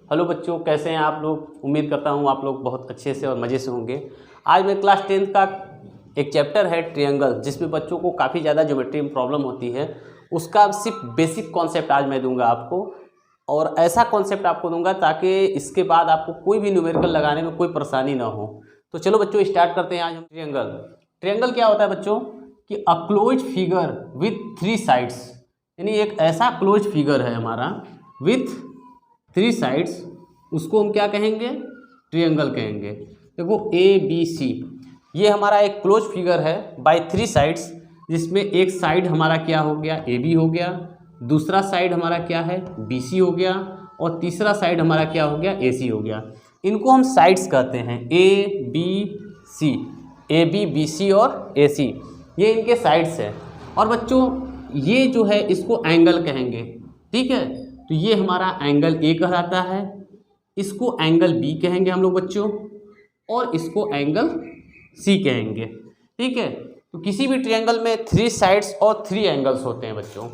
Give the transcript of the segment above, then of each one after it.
Hello बच्चों, कैसे हैं आप लोग। उम्मीद करता हूँ आप लोग बहुत अच्छे से और मज़े से होंगे। आज मैं क्लास 10th का एक चैप्टर है ट्रायंगल, जिसमें बच्चों को काफ़ी ज़्यादा ज्योमेट्री में प्रॉब्लम होती है। उसका सिर्फ बेसिक कॉन्सेप्ट आज मैं दूंगा आपको, और ऐसा कॉन्सेप्ट आपको दूंगा ताकि इसके बाद आपको कोई भी न्यूमेरिकल लगाने में कोई परेशानी ना हो। तो चलो बच्चों स्टार्ट करते हैं आज हम। ट्रायंगल क्या होता है बच्चों कि a close figure with 3 sides, यानी एक ऐसा क्लोज फिगर है हमारा विथ 3 साइड्स, उसको हम क्या कहेंगे, ट्रायंगल कहेंगे। देखो ABC ये हमारा एक क्लोज फिगर है बाय 3 साइड्स, जिसमें एक साइड हमारा क्या हो गया, AB हो गया, दूसरा साइड हमारा क्या है, BC हो गया, और तीसरा साइड हमारा क्या हो गया, AC हो गया। इनको हम साइड्स कहते हैं, ABC, AB, BC और AC, ये इनके साइड्स हैं। और बच्चों ये जो है इसको एंगल कहेंगे, ठीक है। तो ये हमारा एंगल A कहलाता है, इसको एंगल B कहेंगे हम लोग बच्चों, और इसको एंगल C कहेंगे, ठीक है। तो किसी भी ट्रायंगल में 3 साइड्स और 3 एंगल्स होते हैं बच्चों।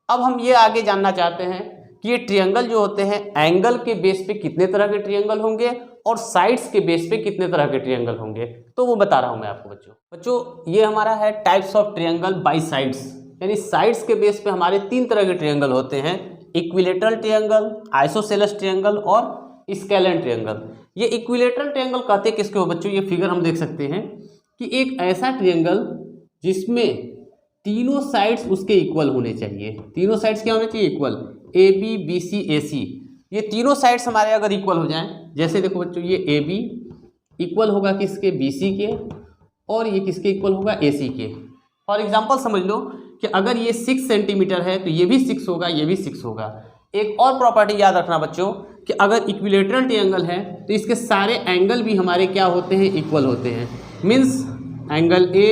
अब हम ये आगे जानना चाहते हैं कि ये ट्रायंगल जो होते हैं एंगल के बेस पे कितने तरह के ट्रायंगल होंगे और साइड्स के बेस पे कितने तरह के ट्रायंगल होंगे, तो वो बता रहा हूँ मैं आपको बच्चों ये हमारा है types of triangle by sides, यानी साइड्स के बेस पे हमारे 3 तरह के ट्रायंगल होते हैं, इक्विलेटरल ट्रायंगल, आइसोसेलेस ट्रायंगल और स्केलेन ट्रायंगल। ये इक्विलेटरल ट्रायंगल कहते किसके हो बच्चों, ये फिगर हम देख सकते हैं कि एक ऐसा ट्रायंगल जिसमें तीनों साइड्स उसके इक्वल होने चाहिए। तीनों साइड्स क्या होने चाहिए, इक्वल, AB, BC, AC, ये तीनों साइड्स हमारे अगर इक्वल हो जाएं, जैसे देखो बच्चों ये AB इक्वल होगा किसके, BC के, और ये किसके इक्वल होगा, AC के। फॉर एग्जाम्पल समझ लो कि अगर ये 6 सेंटीमीटर है तो ये भी 6 होगा, ये भी 6 होगा। एक और प्रॉपर्टी याद रखना बच्चों कि अगर इक्विलेटरल ट्रायंगल है तो इसके सारे एंगल भी हमारे क्या होते हैं, इक्वल होते हैं। Means angle A,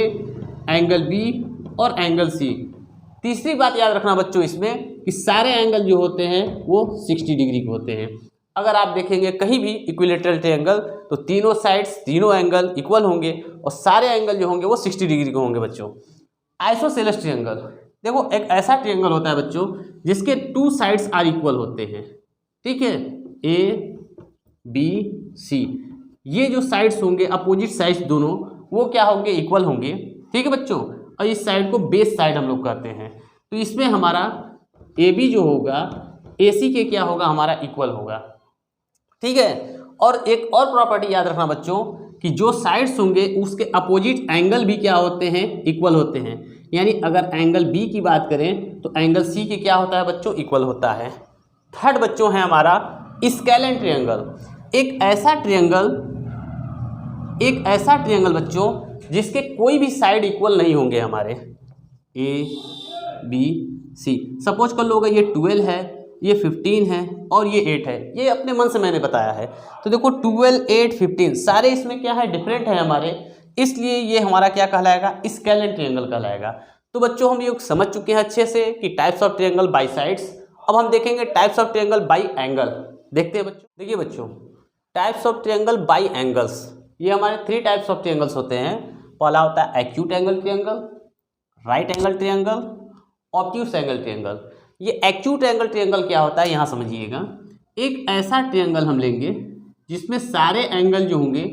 angle B और एंगल C। तीसरी बात याद रखना बच्चों इसमें कि सारे एंगल जो होते हैं वो 60 डिग्री के होते हैं। अगर आप देखेंगे कहीं भी इक्विलेटरल ट्रायंगल तो तीनों साइड्स, तीनों एंगल इक्वल होंगे और सारे एंगल जो होंगे वो 60 डिग्री के होंगे बच्चों। आइसोसेलेस ट्रायंगल, देखो एक ऐसा ट्रायंगल होता है बच्चों जिसके 2 साइड्स आर इक्वल होते हैं, ठीक है, ABC, ये जो साइड्स होंगे अपोजिट साइड्स दोनों वो क्या होंगे, इक्वल होंगे, ठीक है बच्चों। और इस साइड को बेस साइड हम लोग कहते हैं। तो इसमें हमारा AB जो होगा AC के क्या होगा, हमारा इक्वल होगा, ठीक है। और एक और प्रॉपर्टी याद रखना बच्चों कि जो साइड्स होंगे उसके अपोजिट एंगल भी क्या होते हैं, इक्वल होते हैं। यानी अगर एंगल B की बात करें तो एंगल C के क्या होता है बच्चों, इक्वल होता है। थर्ड बच्चों है हमारा स्केलेन ट्रायंगल, एक ऐसा ट्रायंगल बच्चों जिसके कोई भी साइड इक्वल नहीं होंगे हमारे, ABC। सपोज कर लो ये 12 है, ये 15 है और ये 8 है, ये अपने मन से मैंने बताया है। तो देखो 12, 8, 15 सारे इसमें क्या है, डिफरेंट है हमारे, इसलिए ये हमारा क्या कहलाएगा, स्केलेन ट्रायंगल कहलाएगा। तो बच्चों हम ये समझ चुके हैं अच्छे से कि types of triangle by sides. अब हम देखेंगे types of triangle by angle. देखते हैं बच्चों, देखिए बच्चों types of triangle by angles, ये हमारे 3 टाइप्स ऑफ ट्रायंगल्स होते हैं। पहला होता है acute angle triangle, right angle triangle, obtuse angle triangle. ये एक्यूट एंगल ट्रायंगल क्या होता है यहाँ समझिएगा, एक ऐसा ट्रायंगल हम लेंगे जिसमें सारे एंगल जो होंगे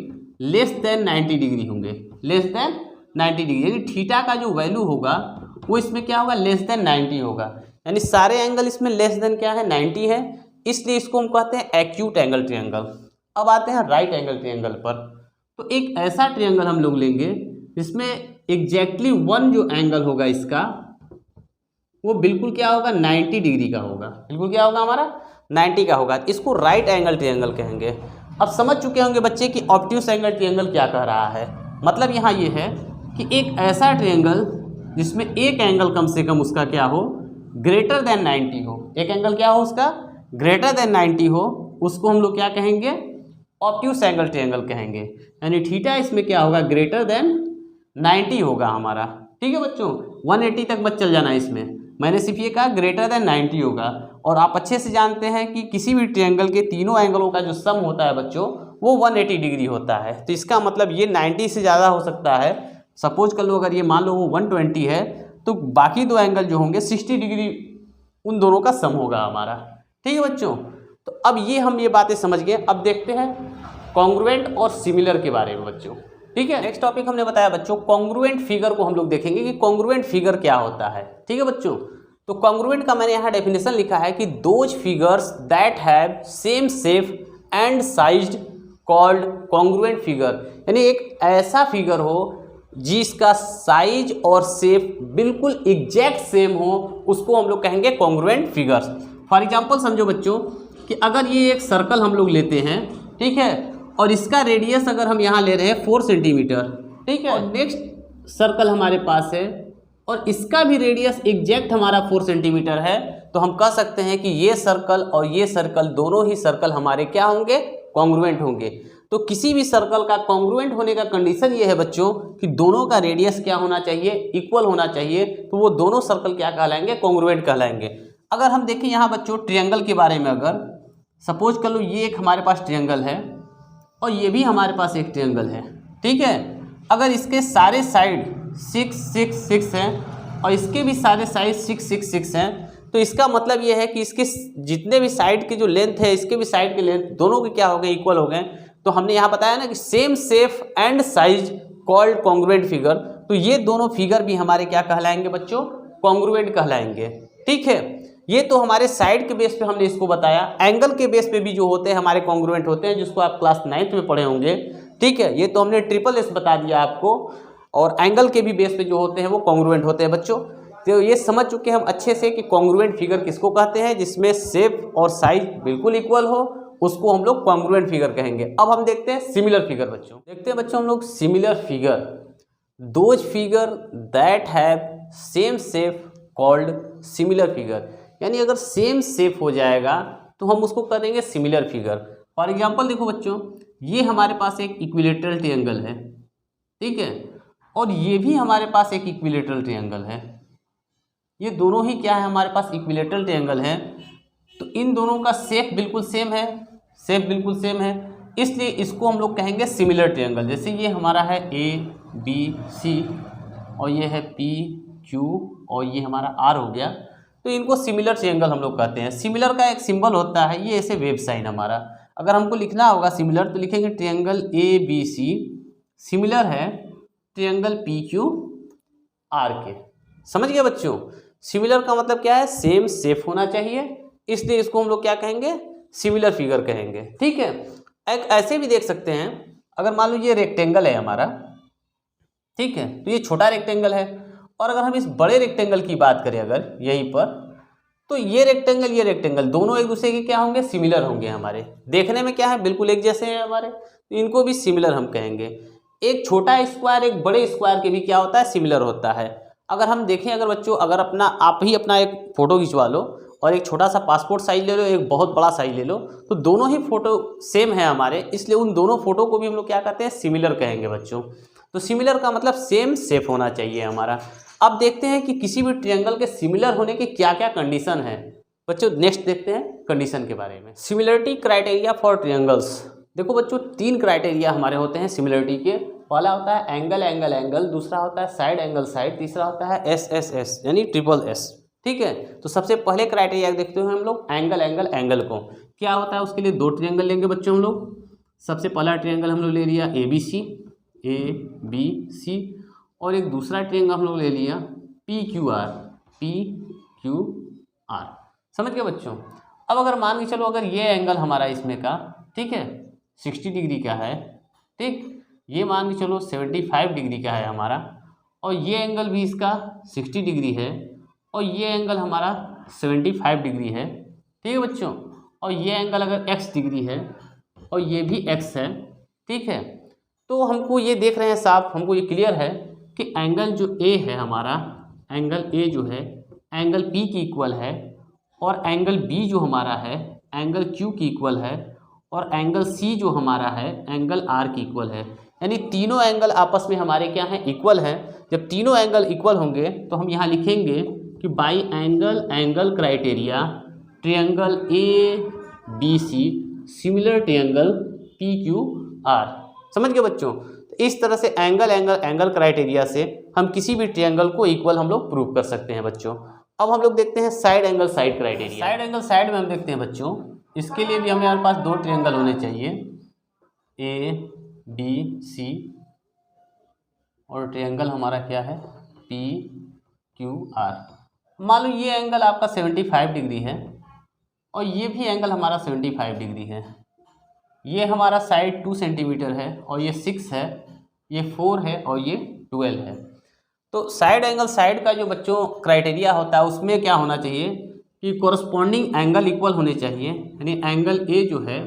लेस देन 90 डिग्री होंगे, लेस देन 90 डिग्री, यानी थीटा का जो वैल्यू होगा वो इसमें क्या होगा, लेस देन 90 होगा, यानी सारे एंगल इसमें लेस देन क्या है, 90 है, इसलिए इसको हम कहते हैं एक्यूट एंगल ट्रायंगल। अब आते हैं राइट एंगल ट्रायंगल पर। तो एक ऐसा ट्रायंगल हम लोग लेंगे जिसमें एग्जैक्टली 1 जो एंगल होगा इसका वो बिल्कुल क्या होगा, 90 डिग्री का होगा, बिल्कुल क्या होगा हमारा, 90 का होगा, इसको राइट एंगल ट्रायंगल कहेंगे। अब समझ चुके होंगे बच्चे कि ऑब्ट्यूस एंगल ट्रायंगल क्या कह रहा है। मतलब यहाँ ये है कि एक ऐसा ट्रायंगल जिसमें एक एंगल कम से कम उसका क्या हो, ग्रेटर देन 90 हो, एक एंगल क्या हो उसका, ग्रेटर देन 90 हो, उसको हम लोग क्या कहेंगे, ऑब्ट्यूस एंगल ट्रायंगल कहेंगे। यानी थीटा इसमें क्या होगा, ग्रेटर देन 90 होगा हमारा, ठीक है बच्चों। 180 तक मत चल जाना इसमें, मैंने सिर्फ ये कहा ग्रेटर देन 90 होगा। और आप अच्छे से जानते हैं कि किसी भी ट्रायंगल के तीनों एंगलों का जो सम होता है बच्चों वो 180 डिग्री होता है। तो इसका मतलब ये 90 से ज़्यादा हो सकता है। सपोज कर लो अगर ये मान लो वो 120 है तो बाकी 2 एंगल जो होंगे 60 डिग्री उन दोनों का सम होगा हमारा, ठीक है बच्चों। तो अब ये बातें समझ गए। अब देखते हैं कॉन्ग्रुएंट और सिमिलर के बारे में बच्चों, ठीक है। नेक्स्ट टॉपिक हमने बताया बच्चों कॉन्ग्रुएंट फिगर को हम लोग देखेंगे कि कॉन्ग्रुएंट फिगर क्या होता है, ठीक है बच्चों। तो कॉन्ग्रुएंट का मैंने यहाँ डेफिनेशन लिखा है कि those figures that have same shape and sized called congruent figure, यानी एक ऐसा फिगर हो जिसका साइज और शेप बिल्कुल एग्जैक्ट सेम हो, उसको हम लोग कहेंगे कॉन्ग्रुएंट फिगर्स। फॉर एग्जांपल समझो बच्चों कि अगर ये एक सर्कल हम लोग लेते हैं, ठीक है, और इसका रेडियस अगर हम यहाँ ले रहे हैं 4 सेंटीमीटर, ठीक है, और नेक्स्ट सर्कल हमारे पास है और इसका भी रेडियस एग्जैक्ट हमारा 4 सेंटीमीटर है, तो हम कह सकते हैं कि ये सर्कल और ये सर्कल दोनों ही सर्कल हमारे क्या होंगे, कॉन्ग्रुएंट होंगे। तो किसी भी सर्कल का कॉन्ग्रुएंट होने का कंडीशन ये है बच्चों कि दोनों का रेडियस क्या होना चाहिए, इक्वल होना चाहिए, तो वो दोनों सर्कल क्या कहलाएंगे, कॉन्ग्रुएंट कहलाएंगे। अगर हम देखें यहाँ बच्चों ट्रायंगल के बारे में, अगर सपोज कर लो ये एक हमारे पास ट्रायंगल है और ये भी हमारे पास एक ट्रायंगल है, ठीक है। अगर इसके सारे साइड 6 6 6 हैं और इसके भी सारे साइड 6 6 6 हैं, तो इसका मतलब ये है कि इसके जितने भी साइड की जो लेंथ है, इसके भी साइड के लेंथ दोनों के क्या हो गए, इक्वल हो गए। तो हमने यहाँ बताया ना कि same shape and size called congruent figure, तो ये दोनों फिगर भी हमारे क्या कहलाएंगे बच्चों, कॉन्ग्रुएंट कहलाएंगे, ठीक है। ये तो हमारे साइड के बेस पे हमने इसको बताया। एंगल के बेस पे भी जो होते हैं हमारे कॉन्ग्रुएंट होते हैं, जिसको आप क्लास 9th में पढ़े होंगे, ठीक है। ये तो हमने SSS बता दिया आपको, और एंगल के भी बेस पे जो होते हैं वो कॉन्ग्रुएंट होते हैं बच्चों। तो ये समझ चुके हम अच्छे से कि कॉन्ग्रुएंट फिगर किसको कहते हैं, जिसमें शेप और साइज बिल्कुल इक्वल हो, उसको हम लोग कॉन्ग्रुएंट फिगर कहेंगे। अब हम देखते हैं सिमिलर फिगर बच्चों। देखते हैं बच्चों हम लोग similar figure, those figure that have same shape called similar figure, यानी अगर सेम शेप हो जाएगा तो हम उसको करेंगे सिमिलर फिगर। फॉर एग्जांपल देखो बच्चों, ये हमारे पास एक इक्विलेटरल ट्रायंगल है, ठीक है, और ये भी हमारे पास एक इक्विलेटरल ट्रायंगल है। ये दोनों ही क्या है, हमारे पास इक्विलेटरल ट्रायंगल है। तो इन दोनों का शेप बिल्कुल सेम है, शेप बिल्कुल सेम है, इसलिए इसको हम लोग कहेंगे सिमिलर ट्रायंगल। जैसे ये हमारा है ABC और ये है PQ और ये हमारा R हो गया, तो इनको सिमिलर ट्रायंगल हम लोग कहते हैं। सिमिलर का एक सिंबल होता है ये ऐसे वेव साइन हमारा। अगर हमको लिखना होगा सिमिलर तो लिखेंगे ट्रायंगल ABC सिमिलर है ट्रायंगल PQR के। समझ गए बच्चों, सिमिलर का मतलब क्या है, सेम शेप होना चाहिए, इसलिए इसको हम लोग क्या कहेंगे, सिमिलर फिगर कहेंगे, ठीक है। एक ऐसे भी देख सकते हैं, अगर मान लो ये रेक्टेंगल है हमारा, ठीक है, तो ये छोटा रेक्टेंगल है, और अगर हम इस बड़े रेक्टेंगल की बात करें अगर यहीं पर, तो ये रेक्टेंगल दोनों एक दूसरे के क्या होंगे, सिमिलर होंगे हमारे। देखने में क्या है, बिल्कुल एक जैसे हैं हमारे, तो इनको भी सिमिलर हम कहेंगे। एक छोटा स्क्वायर एक बड़े स्क्वायर के भी क्या होता है, सिमिलर होता है। अगर हम देखें, अगर बच्चों अगर आप ही अपना एक फ़ोटो खिंचवा लो और एक छोटा सा पासपोर्ट साइज ले लो, एक बहुत बड़ा साइज ले लो, तो दोनों ही फ़ोटो सेम है हमारे, इसलिए उन दोनों फ़ोटो को भी हम लोग क्या कहते हैं, सिमिलर कहेंगे बच्चों। तो सिमिलर का मतलब सेम शेप होना चाहिए हमारा। अब देखते हैं कि किसी भी ट्रायंगल के सिमिलर होने की क्या क्या कंडीशन है बच्चों। नेक्स्ट देखते हैं कंडीशन के बारे में। Similarity criteria for triangles. देखो बच्चों 3 क्राइटेरिया हमारे होते हैं सिमिलरिटी के। पहला होता है एंगल एंगल एंगल, दूसरा होता है साइड एंगल साइड, तीसरा होता है SSS यानी SSS, ठीक है। तो सबसे पहले क्राइटेरिया देखते हैं हम लोग एंगल एंगल एंगल को क्या होता है। उसके लिए 2 ट्रायंगल लेंगे बच्चों हम लोग। सबसे पहला ट्रायंगल हम लोग ले लिया ABC और एक दूसरा ट्रायंगल हम लोग ले लिया PQR। समझ गए बच्चों। अब अगर मान के चलो अगर ये एंगल हमारा इसमें का, ठीक है, 60 डिग्री का है, ठीक, ये मान के चलो 75 डिग्री का है हमारा, और ये एंगल भी इसका 60 डिग्री है, और ये एंगल हमारा 75 डिग्री है, ठीक है बच्चों। और ये एंगल अगर x डिग्री है और ये भी x है, ठीक है, तो हमको ये देख रहे हैं साफ, हमको ये क्लियर है कि एंगल जो A है हमारा, एंगल A जो है एंगल P की इक्वल है, और एंगल B जो हमारा है एंगल Q की इक्वल है, और एंगल C जो हमारा है एंगल R की इक्वल है। यानी तीनों एंगल आपस में हमारे क्या हैं, इक्वल हैं। जब तीनों एंगल इक्वल होंगे तो हम यहाँ लिखेंगे कि by angle angle criteria triangle ABC similar triangle PQR। समझ गए बच्चों। तो इस तरह से एंगल एंगल एंगल क्राइटेरिया से हम किसी भी ट्रायंगल को इक्वल हम लोग प्रूव कर सकते हैं बच्चों। अब हम लोग देखते हैं side angle side criteria. Side angle side में हम देखते हैं बच्चों, इसके लिए भी हमारे पास दो ट्रायंगल होने चाहिए, ए बी सी, और ट्रायंगल हमारा क्या है, पी क्यू आर। मान लो ये एंगल आपका 75 डिग्री है और ये भी एंगल हमारा 75 डिग्री है। ये हमारा साइड 2 सेंटीमीटर है और ये 6 है, ये 4 है और ये 12 है। तो साइड एंगल साइड का जो बच्चों क्राइटेरिया होता है उसमें क्या होना चाहिए कि कोरस्पॉन्डिंग एंगल इक्वल होने चाहिए, यानी एंगल ए जो है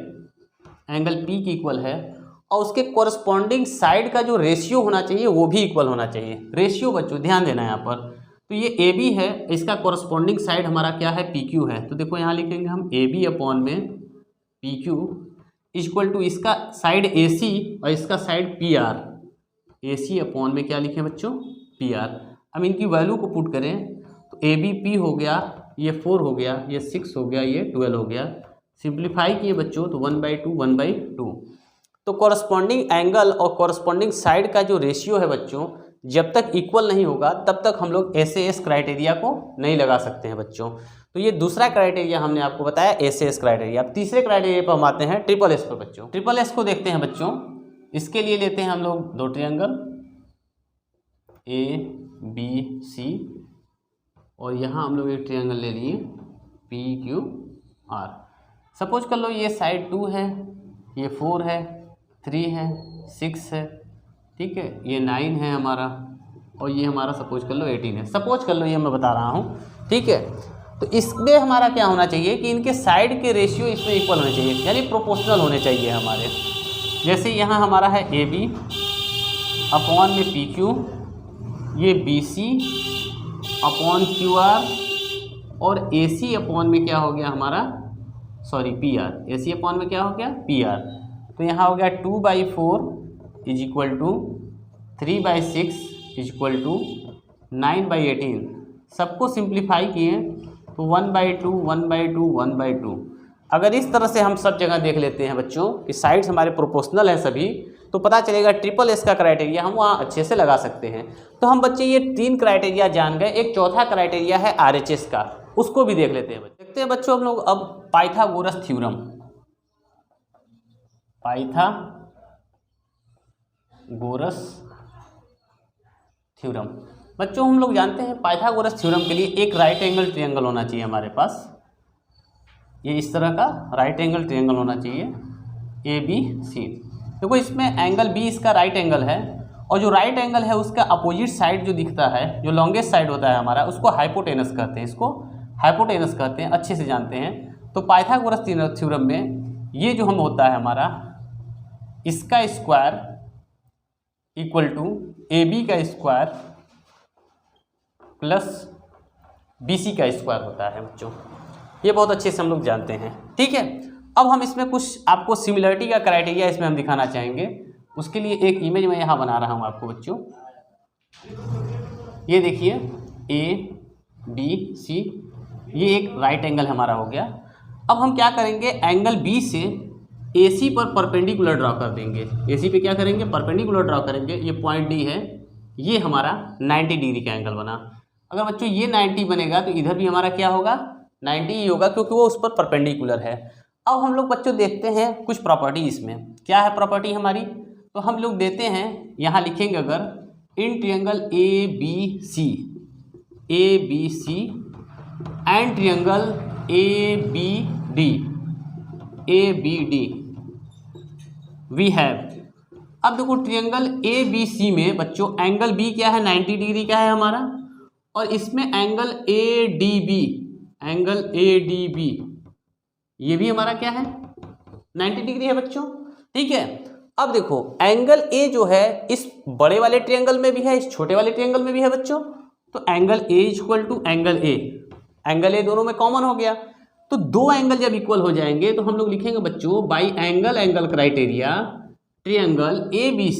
एंगल पी की इक्वल है और उसके कोरस्पॉन्डिंग साइड का जो रेशियो होना चाहिए वो भी इक्वल होना चाहिए। रेशियो बच्चों ध्यान देना है यहाँ पर। तो ये ए बी है, इसका कोरस्पॉन्डिंग साइड हमारा क्या है, पी क्यू है। तो देखो यहाँ लिखेंगे हम ए बी अपॉन में पी क्यू इक्वल टू इसका साइड ए सी और इसका side P R. A C upon में क्या लिखें बच्चों, पी आर। हम इनकी वैल्यू को पुट करें तो ए बी पी हो गया, ये 4 हो गया, ये 6 हो गया, ये 12 हो गया। सिंप्लीफाई किए बच्चों तो 1/2 1/2। तो कॉरस्पॉन्डिंग एंगल और कॉरस्पॉन्डिंग साइड का जो रेशियो है बच्चों, जब तक इक्वल नहीं होगा तब तक हम लोग एस क्राइटेरिया को नहीं लगा सकते हैं बच्चों। तो ये दूसरा क्राइटेरिया हमने आपको बताया, एस क्राइटेरिया। अब तीसरे क्राइटेरिया पर हम आते हैं, ट्रिपल एस पर बच्चों। ट्रिपल एस को देखते हैं बच्चों। इसके लिए लेते हैं हम लोग दो ट्रायंगल ए बी सी और यहाँ हम लोग एक ट्रायंगल ले लिए पी क्यू आर। सपोज कर लो ये साइड 2 है, ये 4 है, 3 है, 6 है, ठीक है, ये 9 है हमारा और ये हमारा सपोज कर लो 18 है। सपोज कर लो ये मैं बता रहा हूँ, ठीक है। तो इसमें हमारा क्या होना चाहिए कि इनके साइड के रेशियो इसमें इक्वल होने चाहिए, यानी प्रोपोर्शनल होने चाहिए हमारे। जैसे यहाँ हमारा है ए बी अपॉन में पी क्यू, ये B C upon Q R और ए सी अपॉन में क्या हो गया हमारा, sorry P R. A C upon में क्या हो गया, पी आर। तो यहाँ हो गया 2/4 is equal to 3/6 is equal to 9/18। सबको सिंप्लीफाई किए तो 1/2 1/2 1/2। अगर इस तरह से हम सब जगह देख लेते हैं बच्चों कि साइड्स हमारे प्रोपोर्शनल हैं सभी, तो पता चलेगा ट्रिपल एस का क्राइटेरिया हम वहाँ अच्छे से लगा सकते हैं। तो हम बच्चे ये 3 क्राइटेरिया जान गए। एक चौथा क्राइटेरिया है आरएचएस का, उसको भी देख लेते हैं। देखते हैं बच्चों हम लोग अब पाइथागोरस थ्योरम। पाइथागोरस थ्योरम बच्चों हम लोग जानते हैं पाइथागोरस थ्योरम के लिए एक राइट एंगल ट्रायंगल होना चाहिए हमारे पास। ये इस तरह का राइट एंगल ट्रायंगल होना चाहिए ए बी सी। देखो इसमें एंगल बी इसका राइट एंगल है और जो राइट एंगल है उसका अपोजिट साइड जो दिखता है, जो लॉन्गेस्ट साइड होता है हमारा, उसको हाइपोटेनस कहते हैं। इसको हाइपोटेनस कहते हैं, अच्छे से जानते हैं। तो पाइथागोरस थ्योरम में ये जो हम होता है हमारा, इसका square equal to A B का स्क्वायर प्लस बी सी का स्क्वायर होता है बच्चों। ये बहुत अच्छे से हम लोग जानते हैं, ठीक है। अब हम इसमें कुछ आपको सिमिलरिटी का क्राइटेरिया इसमें हम दिखाना चाहेंगे। उसके लिए एक इमेज मैं यहाँ बना रहा हूँ आपको बच्चों। ये देखिए ए बी सी, ये एक राइट एंगल हमारा हो गया। अब हम क्या करेंगे, एंगल बी से ए सी पर परपेंडिकुलर ड्रॉ कर देंगे। ए सी पे क्या करेंगे, परपेंडिकुलर ड्रॉ करेंगे। ये पॉइंट डी है, ये हमारा 90 डिग्री का एंगल बना। अगर बच्चों ये 90 बनेगा तो इधर भी हमारा क्या होगा, 90 ही होगा, क्योंकि वो उस पर परपेंडिकुलर है। अब हम लोग बच्चों देखते हैं कुछ प्रॉपर्टी इसमें। क्या है प्रॉपर्टी हमारी, तो हम लोग देते हैं, यहाँ लिखेंगे अगर in triangle A B C and triangle A B D we have. अब देखो ट्रायंगल ए बी सी में बच्चों एंगल बी क्या है, 90 डिग्री का है हमारा, और इसमें एंगल ए डी बी ये भी हमारा क्या है, 90 डिग्री है बच्चों, ठीक है। अब देखो एंगल ए जो है इस बड़े वाले ट्रायंगल में भी है, इस छोटे वाले ट्रायंगल में भी है बच्चों। तो angle A equal to angle A दोनों में कॉमन हो गया। तो दो एंगल जब इक्वल हो जाएंगे तो हम लोग लिखेंगे बच्चों by angle criteria triangle A B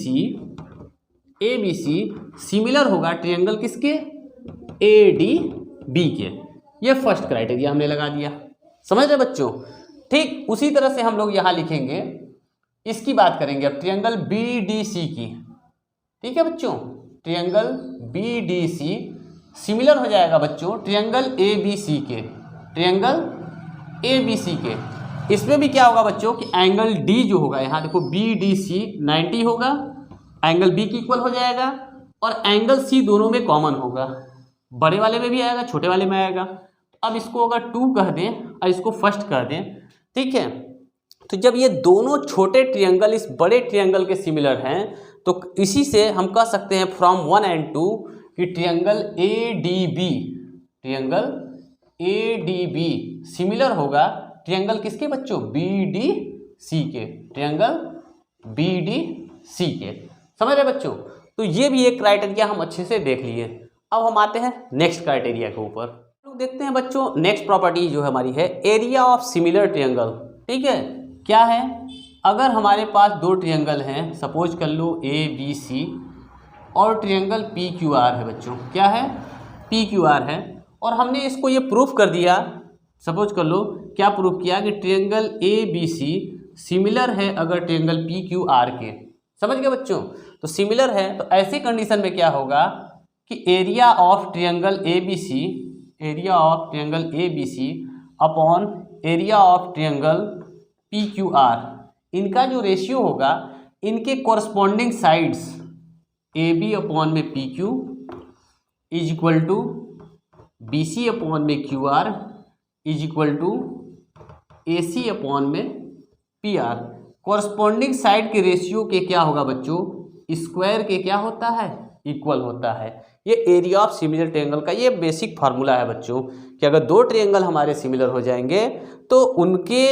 C similar होगा ट्रायंगल किसके, ए डी बी के। ये फर्स्ट क्राइटेरिया हमने लगा दिया, समझ रहे बच्चों। ठीक उसी तरह से हम लोग यहाँ लिखेंगे, इसकी बात करेंगे अब ट्रायंगल बी डी सी की, ठीक है बच्चों। Triangle B D C similar हो जाएगा बच्चों ट्रायंगल ए बी सी के, ट्रायंगल ए बी सी के। इसमें भी क्या होगा बच्चों कि एंगल डी जो होगा, यहाँ देखो बी डी सी 90 होगा, एंगल बी की इक्वल हो जाएगा, और एंगल सी दोनों में कॉमन होगा, बड़े वाले में भी आएगा छोटे वाले में आएगा। अब इसको अगर 2 कह दें और इसको फर्स्ट कह दें, ठीक है, तो जब ये दोनों छोटे ट्रायंगल इस बड़े ट्रायंगल के सिमिलर हैं तो इसी से हम कह सकते हैं फ्रॉम 1 and 2 कि triangle A D B similar होगा ट्रायंगल किसके बच्चों, बी डी सी के, ट्रायंगल बी डी सी के। समझ रहे बच्चों? तो ये भी एक क्राइटेरिया हम अच्छे से देख लिए। अब हम आते हैं नेक्स्ट क्राइटेरिया के ऊपर। तो देखते हैं बच्चों नेक्स्ट प्रॉपर्टी जो हमारी है एरिया ऑफ सिमिलर ट्रायंगल। ठीक है, क्या है, अगर हमारे पास दो ट्रायंगल हैं, सपोज कर लो ए बी सी और ट्रायंगल पी क्यू आर है बच्चों, क्या है, पी क्यू आर है, और हमने इसको ये प्रूफ कर दिया, सपोज कर लो क्या प्रूफ किया कि triangle A B C similar है अगर ट्रायंगल पी क्यू आर के। समझ गए बच्चों? तो सिमिलर है तो ऐसी कंडीशन में क्या होगा कि area of triangle A B C, area of triangle A B C upon area of triangle P Q R, इनका जो रेशियो होगा इनके corresponding sides A B upon में P Q is equal to B C upon में Q R is equal to A C upon में P R. Corresponding side के ratio के क्या होगा बच्चों, स्क्वायर के क्या होता है, इक्वल होता है। ये एरिया ऑफ सिमिलर ट्रायंगल का ये बेसिक फार्मूला है बच्चों कि अगर दो ट्रायंगल हमारे सिमिलर हो जाएंगे तो उनके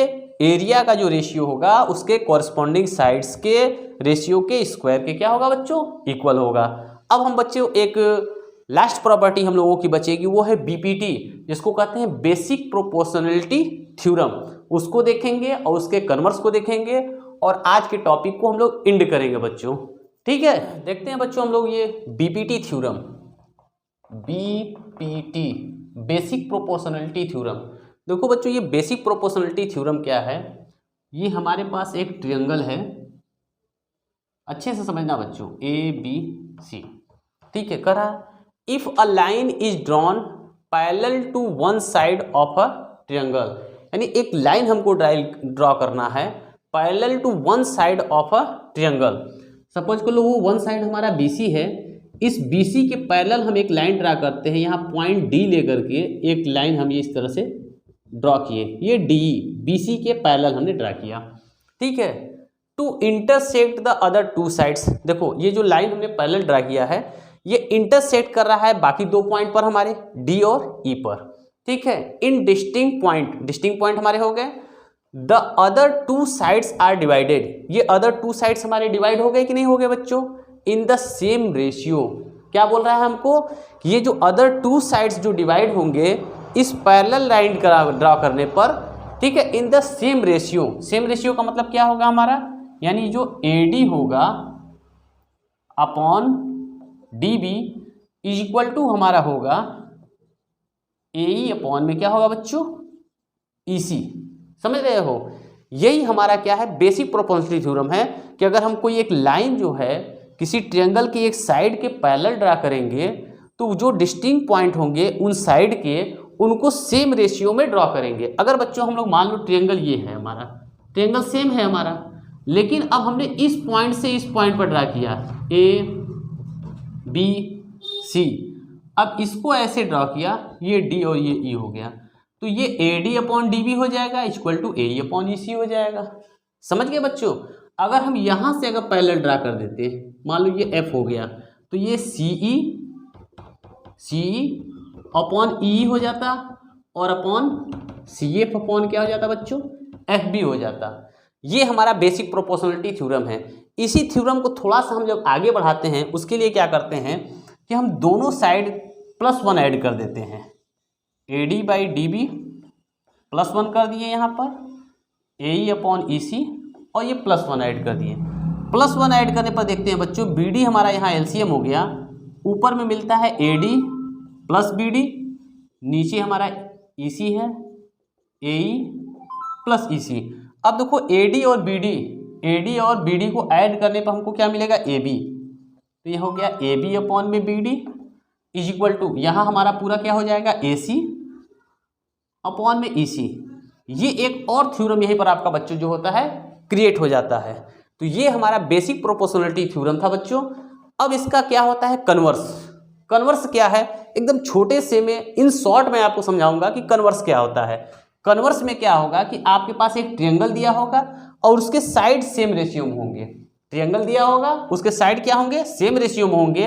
एरिया का जो रेशियो होगा उसके कॉरस्पॉन्डिंग साइड्स के रेशियो के स्क्वायर के क्या होगा बच्चों, इक्वल होगा। अब हम बच्चों एक लास्ट प्रॉपर्टी हम लोगों की बचेगी, वो है बीपीटी, जिसको कहते हैं बेसिक प्रोपोर्शनलिटी थ्योरम। उसको देखेंगे और उसके कन्वर्स को देखेंगे और आज के टॉपिक को हम लोग एंड करेंगे बच्चों। ठीक है, देखते हैं बच्चों हम लोग ये BPT theorem, BPT basic proportionality theorem. देखो बच्चों ये बेसिक प्रोपोर्शनलिटी थ्योरम क्या है, ये हमारे पास एक ट्रायंगल है, अच्छे से समझना बच्चों, ए बी सी, ठीक है, करा if a line is drawn parallel to one side of a triangle, यानी एक लाइन हमको ड्रॉ करना है parallel to one side of a triangle. Suppose कर लो वो वन साइड हमारा BC है, इस BC के पैरेलल हम एक लाइन ड्रा करते हैं, यहाँ पॉइंट D लेकर के एक लाइन हम ये इस तरह से ड्रॉ किए, ये DE BC के पैरेलल हमने ड्रा किया, ठीक है, to intersect the other two sides. देखो ये जो लाइन हमने पैरेलल ड्रा किया है ये इंटरसेक्ट कर रहा है बाकी दो पॉइंट पर हमारे D और E पर, ठीक है, इन डिस्टिंक्ट पॉइंट हमारे हो गए। The other two sides are divided, ये अदर टू साइड्स हमारे डिवाइड हो गए कि नहीं हो गए बच्चों, इन द सेम रेशियो। क्या बोल रहा है हमको कि ये जो अदर टू साइड्स जो डिवाइड होंगे इस पैरेलल लाइन ड्रॉ करने पर, ठीक है, in the same ratio. Same ratio का मतलब क्या होगा हमारा, यानी जो AD होगा upon DB is equal to हमारा होगा AE अपॉन में क्या होगा बच्चों, EC। समझ रहे हो? यही हमारा क्या है बेसिक प्रोपोर्शनलिटी थ्योरम है कि अगर हम कोई एक लाइन जो है किसी ट्रायंगल की एक साइड के पैरेलल ड्रा करेंगे तो जो डिस्टिंक्ट पॉइंट होंगे उन साइड के उनको सेम रेशियो में ड्रॉ करेंगे। अगर बच्चों हम लोग मान लो ट्रायंगल ये है हमारा, ट्रायंगल सेम है हमारा, लेकिन अब हमने इस पॉइंट से इस पॉइंट पर ड्रा किया ABC, अब इसको ऐसे ड्रॉ किया, ये D और ये E हो गया, तो ये AD अपॉन DB हो जाएगा equal to AE upon EC हो जाएगा। समझ गए बच्चों? अगर हम यहाँ से अगर पैरेलल ड्रा कर देते हैं, मान लो ये F हो गया, तो ये CE अपॉन E हो जाता और अपॉन CF अपॉन क्या हो जाता बच्चों, FB हो जाता। ये हमारा बेसिक प्रोपोर्शनलिटी थ्योरम है। इसी थ्योरम को थोड़ा सा हम जब आगे बढ़ाते हैं उसके लिए क्या करते हैं कि हम दोनों साइड +1 ऐड कर देते हैं, AD बाई DB +1 कर दिए यहाँ पर, AE अपॉन EC और ये +1 ऐड कर दिए। +1 ऐड करने पर देखते हैं बच्चों BD हमारा यहाँ LCM हो गया, ऊपर में मिलता है AD प्लस BD, नीचे हमारा EC है AE प्लस EC। अब देखो AD और BD को ऐड करने पर हमको क्या मिलेगा, AB, तो ये हो गया AB अपॉन में BD इज इक्वल टू यहाँ हमारा पूरा क्या हो जाएगा AC अपॉन में EC, ये एक और थ्योरम यहीं पर आपका बच्चों जो होता है क्रिएट हो जाता है। तो ये हमारा बेसिक प्रोपोर्शनलिटी थ्योरम था बच्चों। अब इसका क्या होता है कन्वर्स। कन्वर्स क्या है, एकदम छोटे से में इन शॉर्ट में आपको समझाऊंगा कि कन्वर्स क्या होता है। कन्वर्स में क्या होगा कि आपके पास एक ट्रायंगल दिया होगा और उसके साइड सेम रेशियो में होंगे। ट्रायंगल दिया होगा, उसके साइड क्या होंगे, सेम रेशियो में होंगे।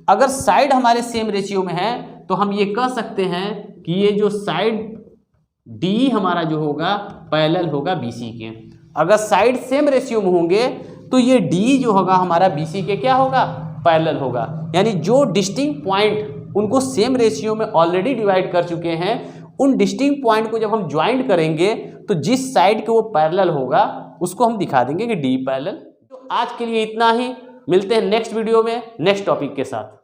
अगर साइड हमारे सेम रेशियो में है तो हम ये कह सकते हैं कि ये जो साइड डी हमारा जो होगा पैरेलल होगा बीसी के। अगर साइड सेम रेशियो में होंगे तो ये डी जो होगा हमारा बीसी के क्या होगा, पैरेलल होगा। यानी जो डिस्टिंक्ट पॉइंट उनको सेम रेशियो में ऑलरेडी डिवाइड कर चुके हैं, उन डिस्टिंक्ट पॉइंट को जब हम ज्वाइंट करेंगे तो जिस साइड के वो पैरेलल होगा उसको हम दिखा देंगे कि डी पैरेलल। तो आज के लिए इतना ही, मिलते हैं नेक्स्ट वीडियो में नेक्स्ट टॉपिक के साथ।